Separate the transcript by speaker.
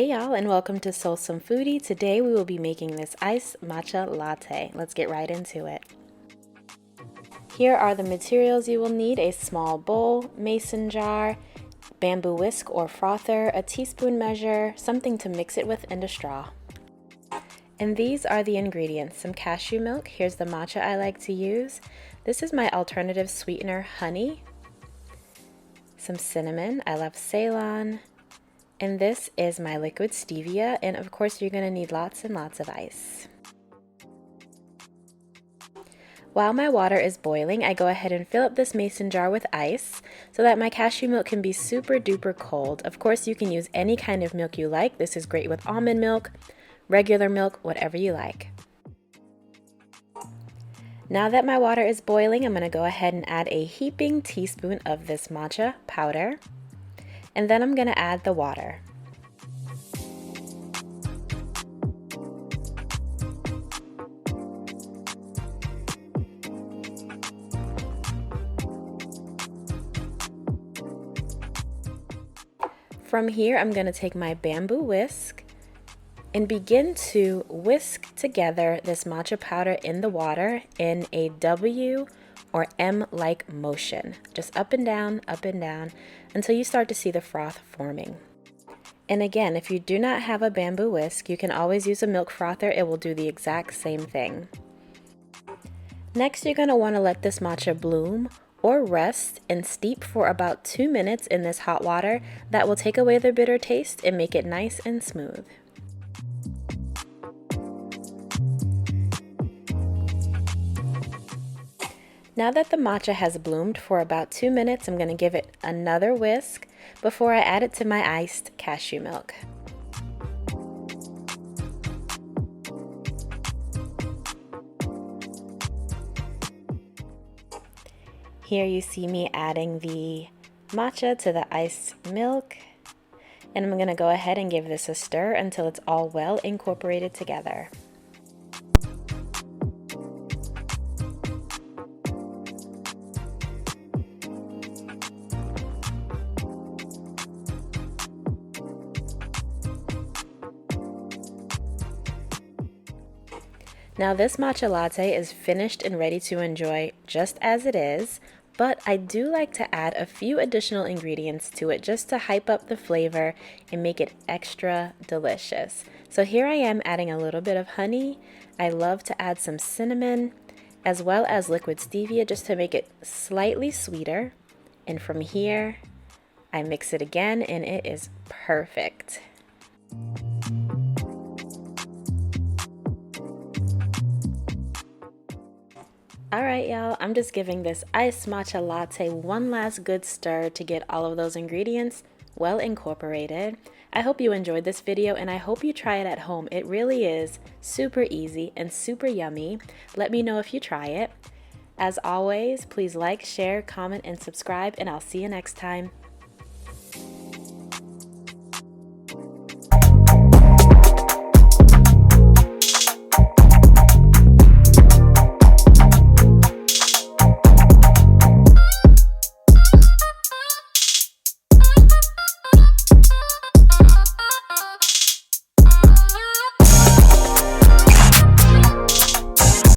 Speaker 1: Hey y'all, and welcome to Soulsome Foodie. Today we will be making this iced matcha latte. Let's get right into it. Here are the materials you will need: a small bowl, mason jar, bamboo whisk or frother, a teaspoon measure, something to mix it with, and a straw. And these are the ingredients: some cashew milk. Here's the matcha I like to use. This is my alternative sweetener, honey. Some cinnamon, I love Ceylon. And this is my liquid stevia, and of course you're going to need lots and lots of ice. While my water is boiling, I go ahead and fill up this mason jar with ice so that my cashew milk can be super duper cold. Of course you can use any kind of milk you like. This is great with almond milk, regular milk, whatever you like. Now that my water is boiling, I'm going to go ahead and add a heaping teaspoon of this matcha powder. And then I'm going to add the water. From here, I'm going to take my bamboo whisk and begin to whisk together this matcha powder in the water in a W or M-like motion, just up and down, until you start to see the froth forming. And again, if you do not have a bamboo whisk, you can always use a milk frother. It will do the exact same thing. Next, you're going to want to let this matcha bloom or rest and steep for about 2 minutes in this hot water. That will take away the bitter taste and make it nice and smooth. Now that the matcha has bloomed for about 2 minutes, I'm going to give it another whisk before I add it to my iced cashew milk. Here you see me adding the matcha to the iced milk, and I'm going to go ahead and give this a stir until it's all well incorporated together. Now this matcha latte is finished and ready to enjoy just as it is, but I do like to add a few additional ingredients to it just to hype up the flavor and make it extra delicious. So here I am adding a little bit of honey. I love to add some cinnamon as well as liquid stevia just to make it slightly sweeter. And from here, I mix it again and it is perfect. Alright y'all, I'm just giving this iced matcha latte one last good stir to get all of those ingredients well incorporated. I hope you enjoyed this video and I hope you try it at home. It really is super easy and super yummy. Let me know if you try it. As always, please like, share, comment, and subscribe, and I'll see you next time.